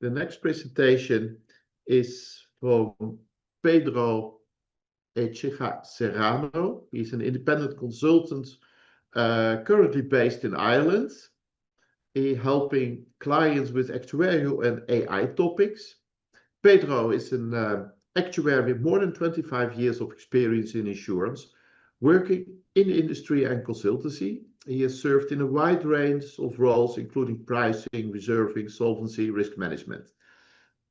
The next presentation is from Pedro Écija Serrano. He's an independent consultant currently based in Ireland. He's helping clients with actuarial and AI topics. Pedro is an actuary with more than 25 years of experience in insurance, working in industry and consultancy. He has served in a wide range of roles, including pricing, reserving, solvency, risk management.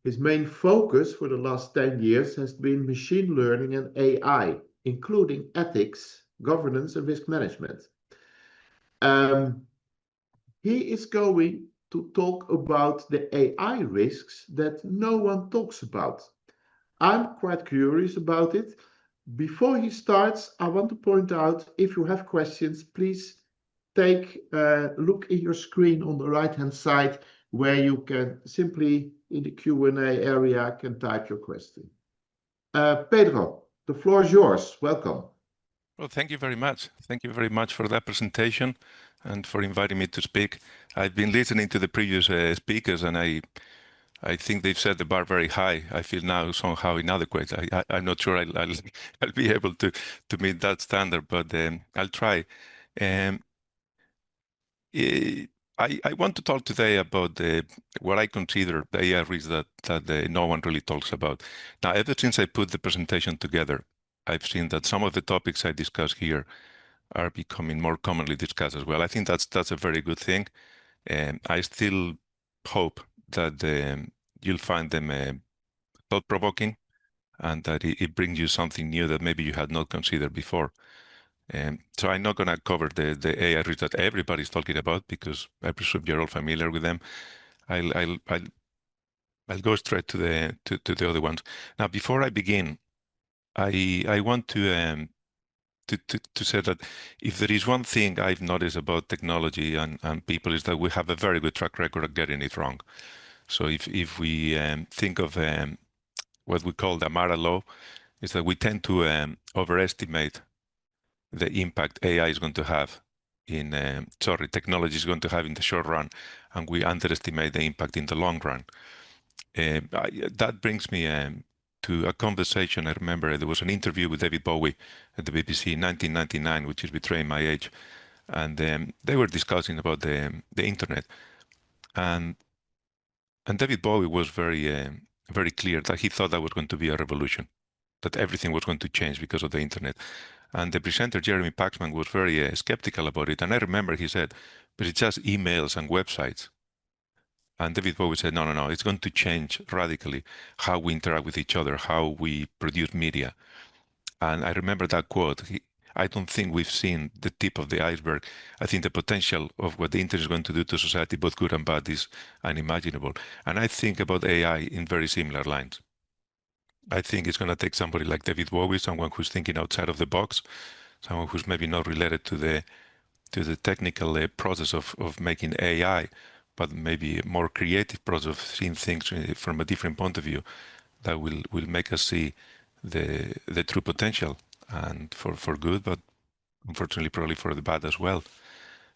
His main focus for the last 10 years has been machine learning and AI, including ethics, governance, and risk management. He is going to talk about the AI risks that no one talks about. I'm quite curious about it. Before he starts, I want to point out, if you have questions, please take a look in your screen on the right-hand side, where you can simply, in the Q&A area, can type your question. Pedro, the floor is yours. Welcome. Well, thank you very much. Thank you very much for that presentation and for inviting me to speak. I've been listening to the previous speakers, and I think they've set the bar very high. I feel now somehow inadequate. I'm not sure I'll be able to meet that standard, but I'll try. I want to talk today about what I consider the AI risks that no one really talks about. Now, ever since I put the presentation together, I've seen that some of the topics I discuss here are becoming more commonly discussed as well. I think that's a very good thing. I still hope that you'll find them thought-provoking and that it brings you something new that maybe you had not considered before. So I'm not going to cover the AI risks that everybody's talking about, because I presume you're all familiar with them. I'll go straight to the other ones. Now, before I begin, I want to say that if there is one thing I've noticed about technology and people, is that we have a very good track record of getting it wrong. So if we think of what we call the Amara law, is that we tend to overestimate the impact AI is going to have technology is going to have in the short run, and we underestimate the impact in the long run. That brings me to a conversation. I remember there was an interview with David Bowie at the BBC in 1999, which is betraying my age, and they were discussing about the internet, and David Bowie was very clear that he thought that was going to be a revolution, that everything was going to change because of the internet. And the presenter, Jeremy Paxman, was very skeptical about it. And I remember he said, but it's just emails and websites. And David Bowie said, no, it's going to change radically how we interact with each other, how we produce media. And I remember that quote. I don't think we've seen the tip of the iceberg. I think the potential of what the internet is going to do to society, both good and bad, is unimaginable. And I think about AI in very similar lines. I think it's going to take somebody like David Bowie, someone who's thinking outside of the box, someone who's maybe not related to the technical process of making AI, but maybe a more creative process of seeing things from a different point of view, that will make us see the true potential, and for good, but unfortunately probably for the bad as well.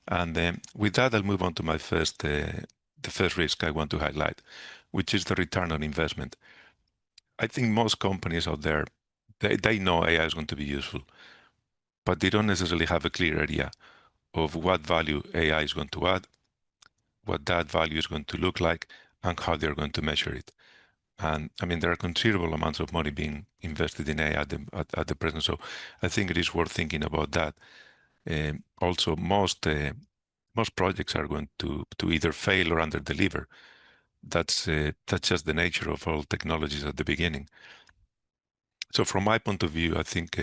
And with that, I'll move on to my the first risk I want to highlight, which is the return on investment. I think most companies out there, they know AI is going to be useful, but they don't necessarily have a clear idea of what value AI is going to add, what that value is going to look like, and how they're going to measure it. And I mean, there are considerable amounts of money being invested in AI at the present, so I think it is worth thinking about that. Also, most projects are going to either fail or under-deliver. That's just the nature of all technologies at the beginning. So from my point of view, I think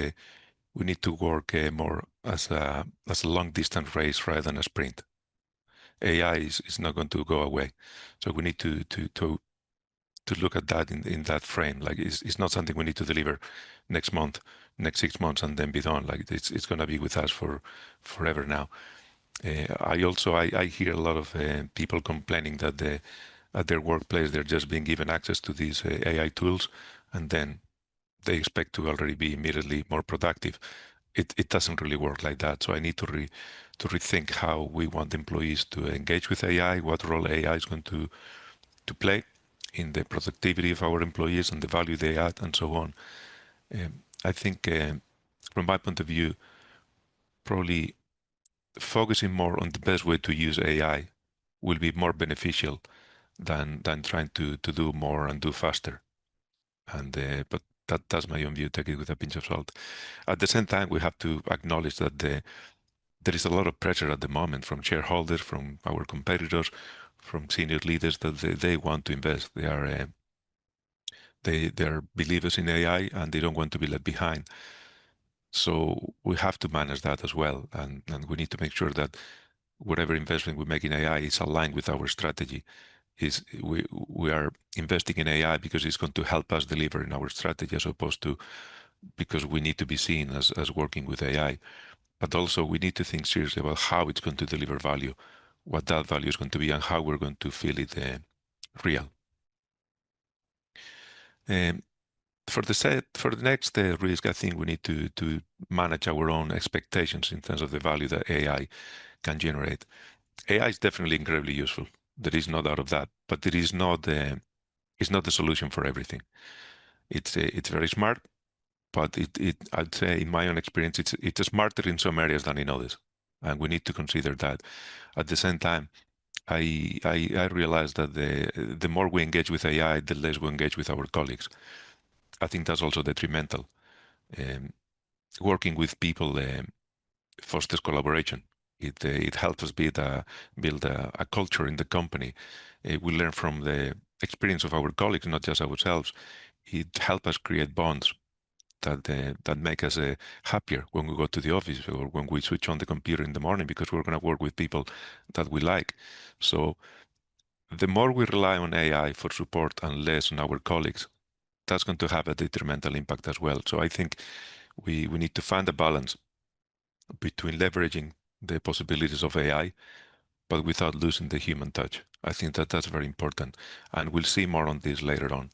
we need to work more as a long-distance race rather than a sprint. AI is not going to go away, so we need to look at that in that frame. Like it's not something we need to deliver next month, next 6 months, and then be done. Like it's going to be with us for forever now. I hear a lot of people complaining that at their workplace they're just being given access to these AI tools, and then they expect to already be immediately more productive. It doesn't really work like that. So I need to rethink how we want employees to engage with AI, what role AI is going to play, in the productivity of our employees and the value they add and so on. I think from my point of view, probably focusing more on the best way to use AI will be more beneficial than trying to do more and do faster. And but that's my own view. Take it with a pinch of salt. At the same time, we have to acknowledge that there is a lot of pressure at the moment from shareholders, from our competitors, from senior leaders that they want to invest. They are believers in AI and they don't want to be left behind. So we have to manage that as well, and we need to make sure that whatever investment we make in AI is aligned with our strategy. Is we are investing in AI because it's going to help us deliver in our strategy, as opposed to because we need to be seen as working with AI. But also we need to think seriously about how it's going to deliver value, what that value is going to be, and how we're going to feel it real. For the next risk, I think we need to manage our own expectations in terms of the value that AI can generate. AI is definitely incredibly useful. There is no doubt of that, but it is not it's not the solution for everything. It's very smart, but I'd say in my own experience, it's smarter in some areas than in others, and we need to consider that. At the same time, I realize that the more we engage with AI, the less we engage with our colleagues. I think that's also detrimental. Working with people fosters collaboration. It helps us build a culture in the company. We learn from the experience of our colleagues, not just ourselves. It helps us create bonds that make us happier when we go to the office or when we switch on the computer in the morning, because we're going to work with people that we like. So the more we rely on AI for support and less on our colleagues, that's going to have a detrimental impact as well. So I think we need to find a balance between leveraging the possibilities of AI, but without losing the human touch. I think that's very important, and we'll see more on this later on.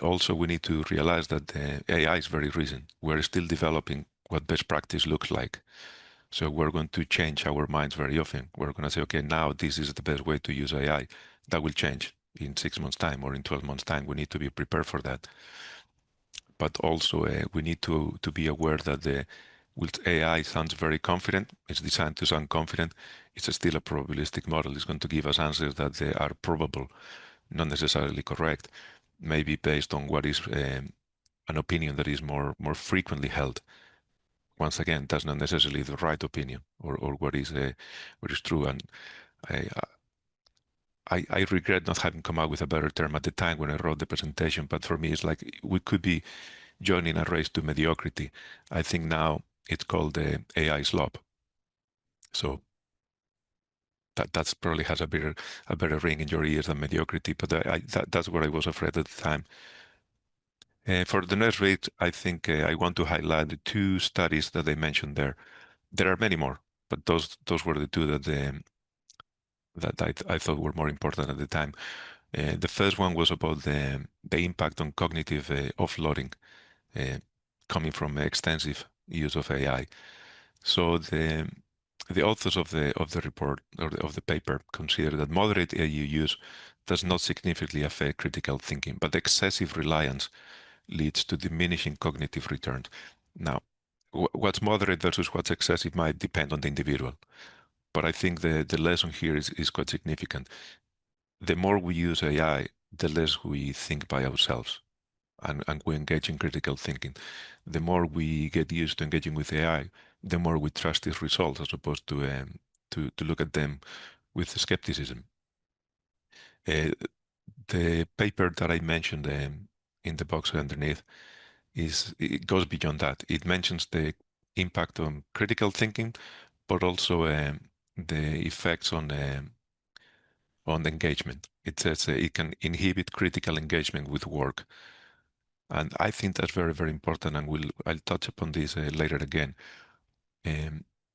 Also, we need to realize that AI is very recent. We're still developing what best practice looks like. So we're going to change our minds very often. We're going to say, okay, now this is the best way to use AI. That will change in 6 months' time or in 12 months' time. We need to be prepared for that. But also, we need to be aware that with AI sounds very confident. It's designed to sound confident. It's still a probabilistic model. It's going to give us answers that they are probable, not necessarily correct, maybe based on what is an opinion that is more frequently held. Once again, that's not necessarily the right opinion or what is true. And I regret not having come up with a better term at the time when I wrote the presentation. But for me, it's like we could be joining a race to mediocrity. I think now it's called the AI slop. So that's probably has a better ring in your ears than mediocrity. But that's what I was afraid at the time. For the next rate, I think I want to highlight the 2 studies that they mentioned there. There are many more, but those were the 2 that I thought were more important at the time. The first one was about the impact on cognitive offloading coming from extensive use of AI. So the authors of the report or of the paper consider that moderate AI use does not significantly affect critical thinking, but excessive reliance leads to diminishing cognitive returns. Now, what's moderate versus what's excessive might depend on the individual, but I think the lesson here is quite significant. The more we use AI, the less we think by ourselves, and we engage in critical thinking. The more we get used to engaging with AI, the more we trust its results, as opposed to look at them with skepticism. The paper that I mentioned in the box underneath it goes beyond that. It mentions the impact on critical thinking, but also the effects on engagement. It says it can inhibit critical engagement with work, and I think that's very, very important. And I'll touch upon this later again.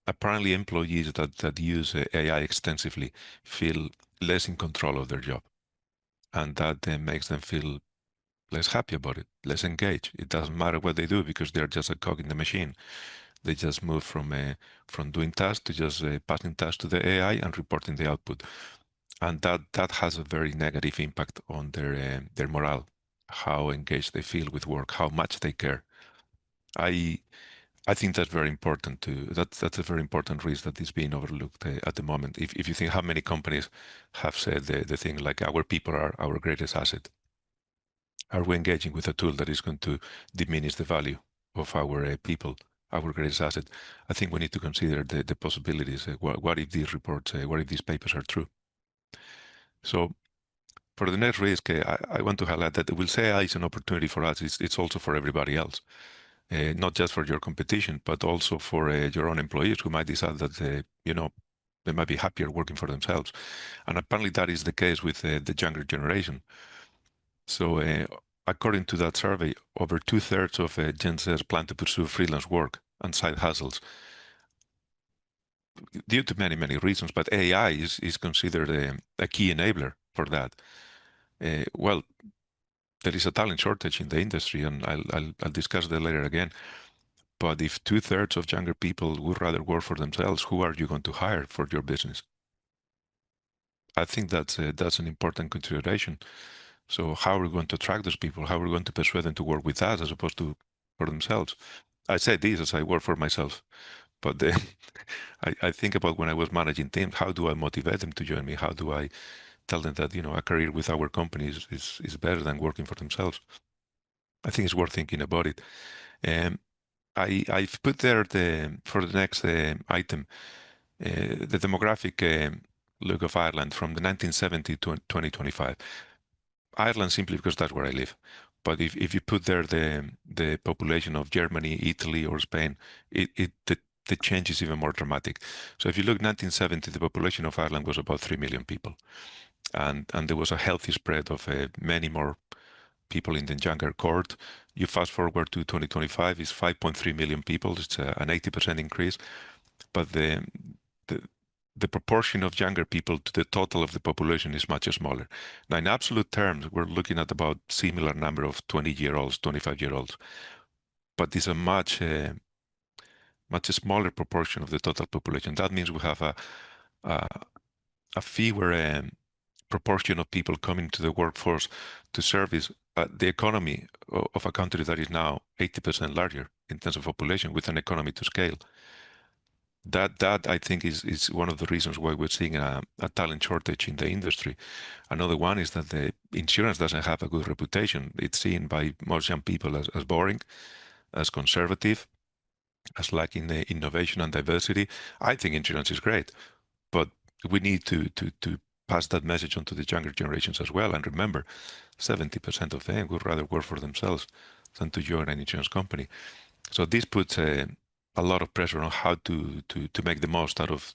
Apparently, employees that use AI extensively feel less in control of their job, and that makes them feel less happy about it, less engaged. It doesn't matter what they do because they're just a cog in the machine. They just move from doing tasks to just passing tasks to the AI and reporting the output. and that has a very negative impact on their morale, how engaged they feel with work, how much they care. I think that's very important too. That's a very important risk that is being overlooked at the moment. If you think how many companies have said the thing like our people are our greatest asset, are we engaging with a tool that is going to diminish the value of our people, our greatest asset? I think we need to consider the possibilities. What if these reports, what if these papers are true? So for the next risk, I want to highlight that we'll say AI is an opportunity for us. It's also for everybody else. Not just for your competition, but also for your own employees who might decide that they might be happier working for themselves. And apparently that is the case with the younger generation. So according to that survey, over 2/3 of Gen Zers plan to pursue freelance work and side hustles due to many, many reasons, but AI is considered a key enabler for that. Well, there is a talent shortage in the industry, and I'll discuss that later again. But if 2/3 of younger people would rather work for themselves, who are you going to hire for your business? I think that's an important consideration. So how are we going to attract those people? How are we going to persuade them to work with us as opposed to for themselves? I say this as I work for myself, but I think about when I was managing teams, how do I motivate them to join me? How do I tell them that a career with our company is better than working for themselves? I think it's worth thinking about it. I've put there for the next item the demographic look of Ireland from the 1970 to 2025. Ireland simply because that's where I live. But if you put there the population of Germany, Italy, or Spain, the change is even more dramatic. So if you look 1970, the population of Ireland was about 3 million people, and there was a healthy spread of many more people in the younger cohort. You fast forward to 2025, it's 5.3 million people. It's an 80% increase, but the the proportion of younger people to the total of the population is much smaller. Now, in absolute terms, we're looking at about similar number of 20-year-olds, 25-year-olds, but it's a much smaller proportion of the total population. That means we have a fewer proportion of people coming to the workforce to service the economy of a country that is now 80% larger in terms of population with an economy to scale. That I think is one of the reasons why we're seeing a talent shortage in the industry. Another one is that the insurance doesn't have a good reputation. It's seen by most young people as boring, as conservative, as lacking the innovation and diversity. I think insurance is great, but we need to pass that message on to the younger generations as well. And remember, 70% of them would rather work for themselves than to join an insurance company. So this puts a lot of pressure on how to make the most out of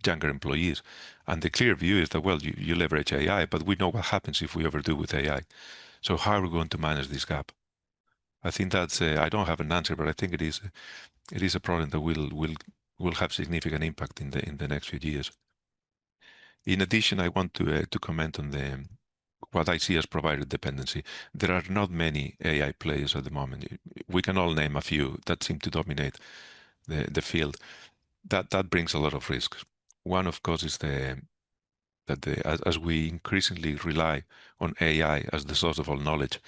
younger employees. And the clear view is that, well, you leverage AI, but we know what happens if we overdo with AI. So how are we going to manage this gap? I think that's, I don't have an answer, but I think it is a problem that will have significant impact in the next few years. In addition, I want to comment on what I see as provider dependency. There are not many AI players at the moment. We can all name a few that seem to dominate the field. That brings a lot of risks. One, of course, is as we increasingly rely on AI as the source of all knowledge,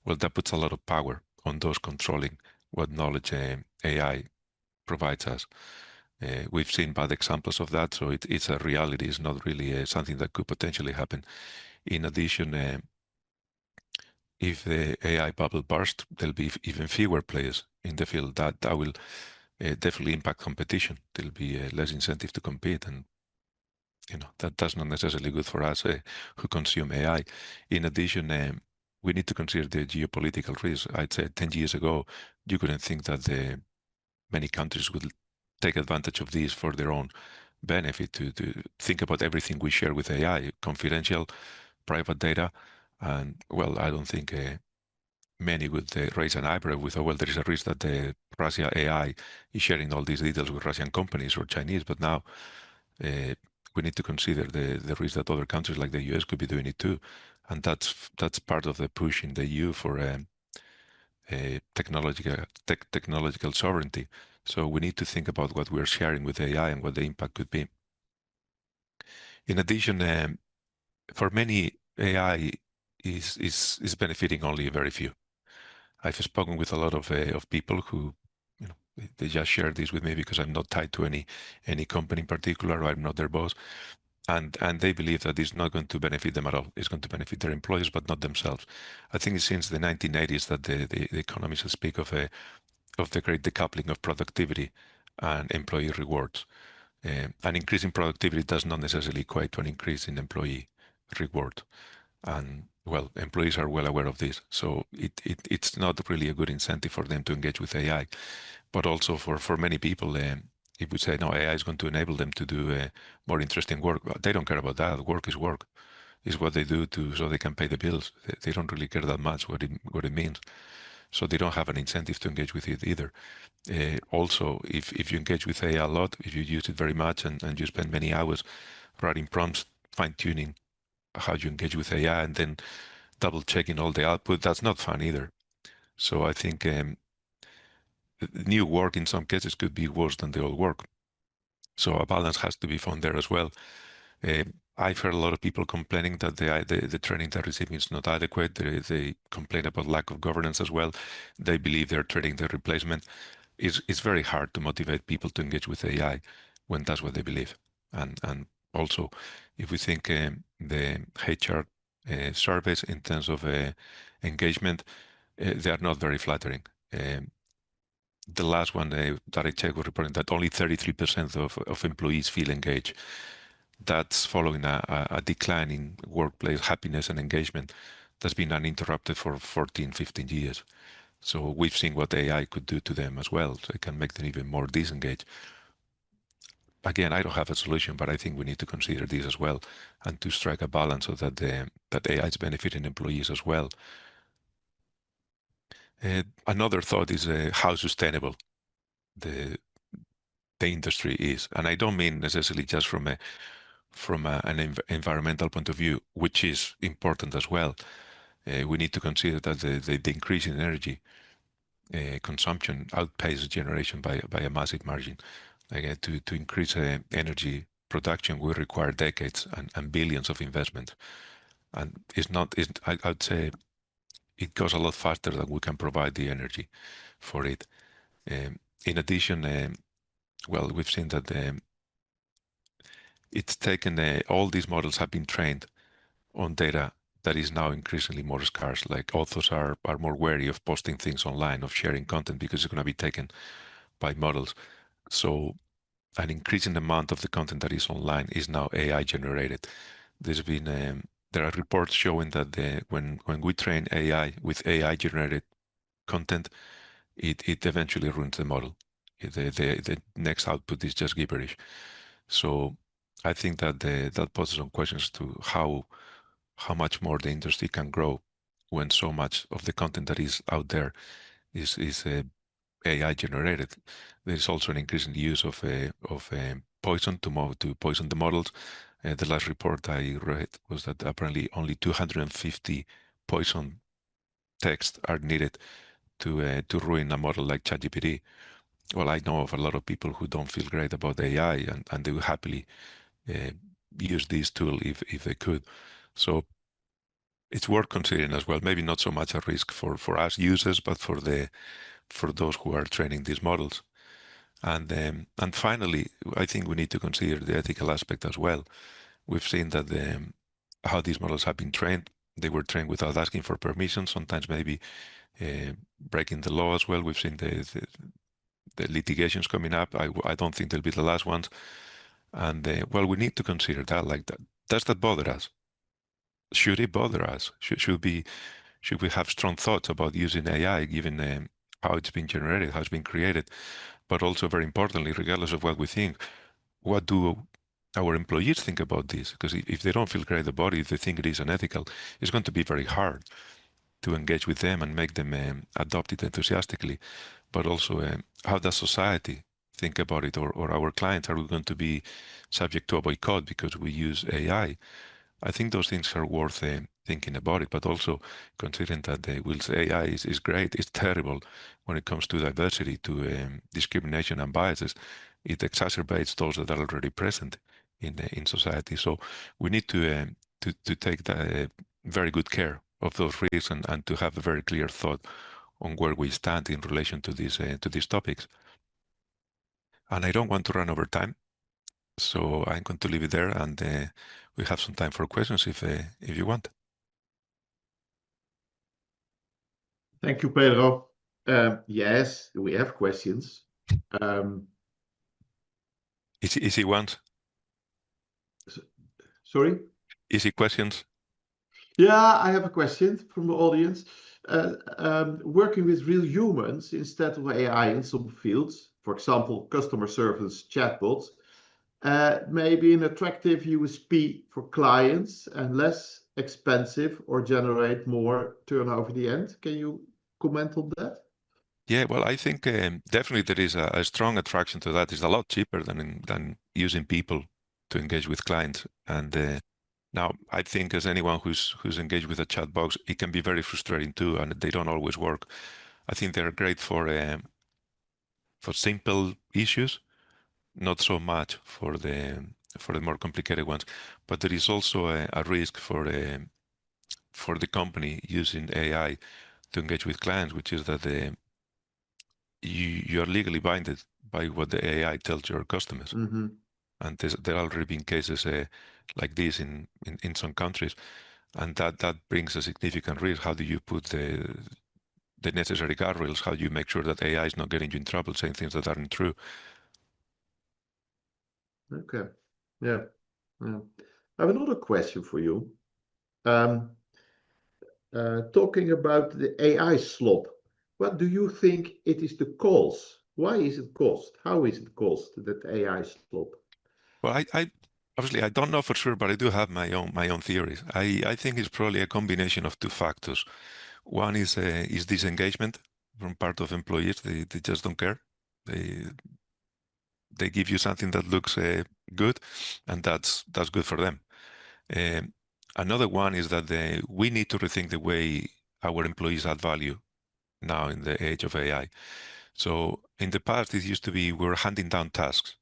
well, that puts a lot of power on those controlling what knowledge AI provides us. We've seen bad examples of that, so it's a reality. It's not really something that could potentially happen. In addition, if the AI bubble bursts, there'll be even fewer players in the field. That will definitely impact competition. There'll be less incentive to compete, and that's not necessarily good for us who consume AI. In addition, we need to consider the geopolitical risk. I'd say 10 years ago, you couldn't think that many countries would take advantage of this for their own benefit, to think about everything we share with AI, confidential, private data. And well, I don't think many would raise an eyebrow with, oh, well, there is a risk that the Russia AI is sharing all these details with Russian companies or Chinese, but now we need to consider the risk that other countries like the US could be doing it too. And that's part of the push in the EU for technological sovereignty. So we need to think about what we're sharing with AI and what the impact could be. In addition, for many, AI is benefiting only a very few. I've spoken with a lot of people who, you know, they just share this with me because I'm not tied to any company in particular, or I'm not their boss, and they believe that it's not going to benefit them at all. It's going to benefit their employers, but not themselves. I think it's since the 1980s that the economists speak of the great decoupling of productivity and employee rewards. An increase in productivity does not necessarily equate to an increase in employee reward. And well, employees are well aware of this. So it's not really a good incentive for them to engage with AI. But also for many people, if we say, no, AI is going to enable them to do more interesting work, well, they don't care about that. Work is work. It's what they do so they can pay the bills. They don't really care that much what it means. So they don't have an incentive to engage with it either. Also, if you engage with AI a lot, if you use it very much and you spend many hours writing prompts, fine-tuning how you engage with AI, and then double checking all the output, that's not fun either. So I think new work in some cases could be worse than the old work. So a balance has to be found there as well. I've heard a lot of people complaining that the training they're receiving is not adequate. They complain about lack of governance as well. They believe they're training their replacement. It's very hard to motivate people to engage with AI when that's what they believe. And also, if we think the HR surveys in terms of engagement, they are not very flattering. The last one that I checked was reporting that only 33% of employees feel engaged. That's following a decline in workplace happiness and engagement that's been uninterrupted for 14, 15 years. So we've seen what AI could do to them as well. So it can make them even more disengaged. Again, I don't have a solution, but I think we need to consider this as well and to strike a balance so that that AI is benefiting employees as well. Another thought is how sustainable the industry is, and I don't mean necessarily just from an environmental point of view, which is important as well. We need to consider that the increase in energy consumption outpaces generation by a massive margin. Again, to increase energy production will require decades and billions of investment, and I'd say it goes a lot faster than we can provide the energy for it. In addition, well, we've seen that it's taken all these models have been trained on data that is now increasingly more scarce. Like authors are more wary of posting things online, of sharing content because it's going to be taken by models. So an increasing amount of the content that is online is now AI generated. There are reports showing that when we train AI with AI generated content, it eventually ruins the model. The next output is just gibberish. So I think that that poses some questions to how much more the industry can grow when so much of the content that is out there is AI generated. There's also an increasing use of poison to poison the models. The last report I read was that apparently only 250 poison texts are needed to ruin a model like ChatGPT. Well, I know of a lot of people who don't feel great about AI and they would happily use this tool if they could. So it's worth considering as well. Maybe not so much a risk for us users, but for those who are training these models. And finally, I think we need to consider the ethical aspect as well. We've seen that how these models have been trained. They were trained without asking for permission, sometimes maybe breaking the law as well. We've seen the litigations coming up. I don't think they'll be the last ones. And well, we need to consider that. Like that. Does that bother us? Should it bother us? Should we have strong thoughts about using AI, given how it's been generated, how it's been created, but also very importantly, regardless of what we think, what do our employees think about this? Because if they don't feel great about it, if they think it is unethical, it's going to be very hard to engage with them and make them adopt it enthusiastically. But also, how does society think about it, or our clients? Are we going to be subject to a boycott because we use AI? I think those things are worth thinking about it, but also considering that will say AI is great, it's terrible when it comes to diversity, to discrimination and biases. It exacerbates those that are already present in society. So we need to to take very good care of those risks and to have a very clear thought on where we stand in relation to these topics. And I don't want to run over time, so I'm going to leave it there, and we have some time for questions if you want. Thank you, Pedro. Yes, we have questions. Easy ones. Sorry? Easy questions. Yeah, I have a question from the audience. Working with real humans instead of AI in some fields, for example, customer service chatbots, may be an attractive USP for clients and less expensive or generate more turnover at the end. Can you comment on that? Yeah, well, I think definitely there is a strong attraction to that. It's a lot cheaper than using people to engage with clients. And now I think as anyone who's engaged with a chat box, it can be very frustrating too, and they don't always work. I think they're great for simple issues, not so much for the more complicated ones. But there is also a risk for the company using AI to engage with clients, which is that you are legally binded by what the AI tells your customers. Mm-hmm. And there are already been cases like this in some countries, and that brings a significant risk. How do you put the necessary guardrails? How do you make sure that AI is not getting you in trouble saying things that aren't true? Okay. Yeah. Yeah. I have another question for you. Talking about the AI slop, what do you think it is the cause? Why is it caused? How is it caused, that AI slop? Well, I obviously I don't know for sure, but I do have my own theories. I think it's probably a combination of two factors. One is disengagement from part of employees. They just don't care. They give you something that looks good, and that's good for them. Another one is that we need to rethink the way our employees add value now in the age of AI. So in the past, it used to be we were handing down tasks,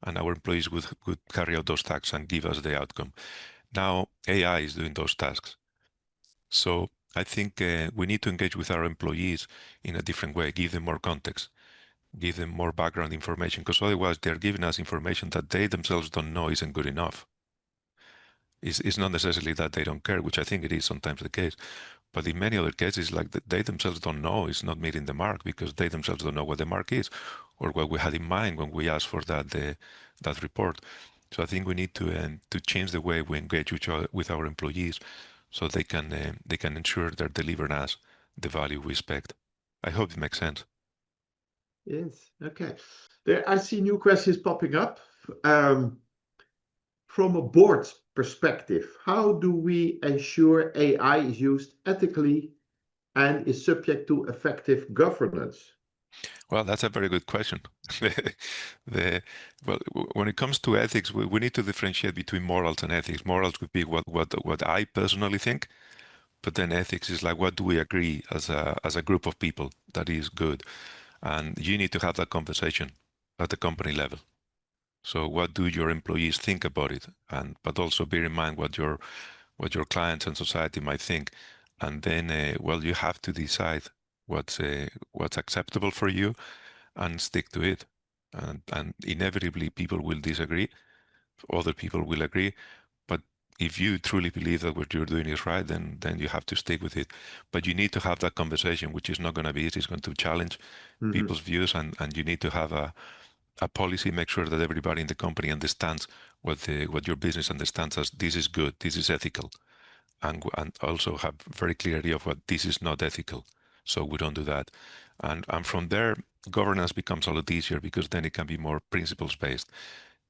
and our employees would carry out those tasks and give us the outcome. Now AI is doing those tasks. So I think we need to engage with our employees in a different way, give them more context, give them more background information, because otherwise they're giving us information that they themselves don't know isn't good enough. It's not necessarily that they don't care, which I think it is sometimes the case, but in many other cases, like they themselves don't know, it's not meeting the mark because they themselves don't know what the mark is or what we had in mind when we asked for that report. So I think we need to change the way we engage with our employees, so they can ensure they're delivering us the value we expect. I hope it makes sense. Yes, okay. There, I see new questions popping up. From a board perspective, how do we ensure AI is used ethically and is subject to effective governance? Well, that's a very good question. Well, when it comes to ethics, we need to differentiate between morals and ethics. Morals would be what I personally think, but then ethics is like what do we agree as a group of people that is good, and you need to have that conversation at the company level. So what do your employees think about it, and but also bear in mind what your clients and society might think, and then well, you have to decide what's acceptable for you and stick to it. And inevitably, people will disagree, other people will agree. But if you truly believe that what you're doing is right, then you have to stick with it. But you need to have that conversation, which is not going to be easy. It's going to challenge Mm-hmm. people's views, and you need to have a policy, make sure that everybody in the company understands what your business understands as this is good, this is ethical, and also have very clear idea of what this is not ethical. So we don't do that. And from there, governance becomes a lot easier because then it can be more principles based.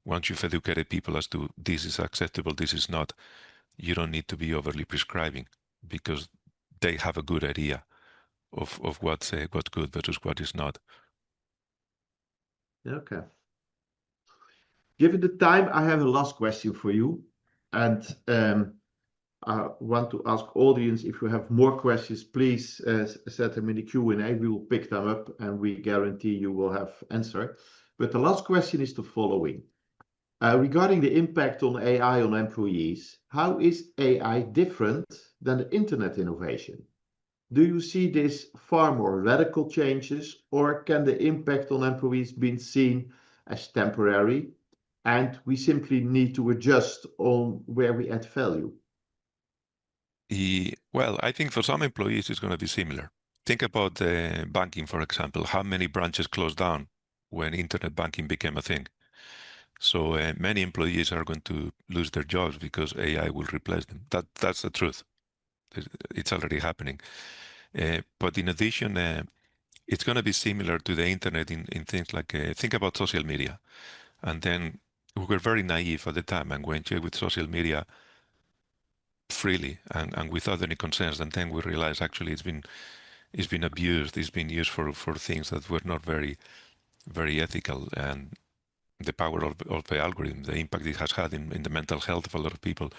Once you've educated people as to this is acceptable, this is not, you don't need to be overly prescribing because they have a good idea of what's good versus what is not. Okay. Given the time, I have a last question for you. And I want to ask audience, if you have more questions, please set them in the Q&A. We will pick them up and we guarantee you will have answer. But the last question is the following. Regarding the impact on AI on employees, how is AI different than the internet innovation? Do you see this far more radical changes, or can the impact on employees be seen as temporary and we simply need to adjust on where we add value? Well, I think for some employees it's going to be similar. Think about banking, for example. How many branches closed down when internet banking became a thing? So many employees are going to lose their jobs because AI will replace them. That's the truth. It's already happening. But in addition, it's going to be similar to the internet in things like, think about social media. And then we were very naive at the time and went with social media freely and without any concerns. And then we realized actually it's been abused. It's been used for things that were not very, very ethical. And the power of the algorithm, the impact it has had in the mental health of a lot of people.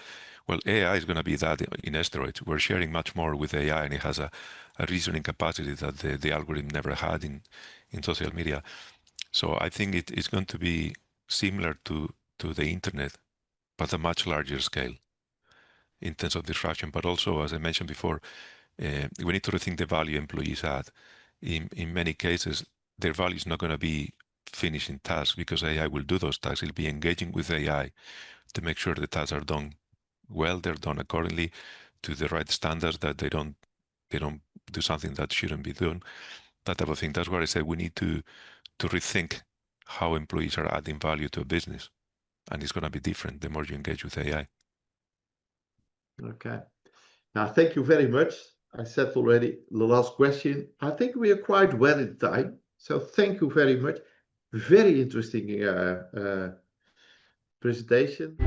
Well, AI is going to be that in steroids. We're sharing much more with AI, and it has a reasoning capacity that the algorithm never had in social media. So I think it's going to be similar to the internet, but a much larger scale in terms of disruption. But also, as I mentioned before, we need to rethink the value employees add. In many cases, their value is not going to be finishing tasks because AI will do those tasks. It'll be engaging with AI to make sure the tasks are done well, they're done accordingly to the right standards, that they don't do something that shouldn't be done, that type of thing. That's why I say we need to rethink how employees are adding value to a business. And it's going to be different the more you engage with AI. Okay. Now, thank you very much. I said already the last question. I think we are quite well in time. So thank you very much. Very interesting presentation.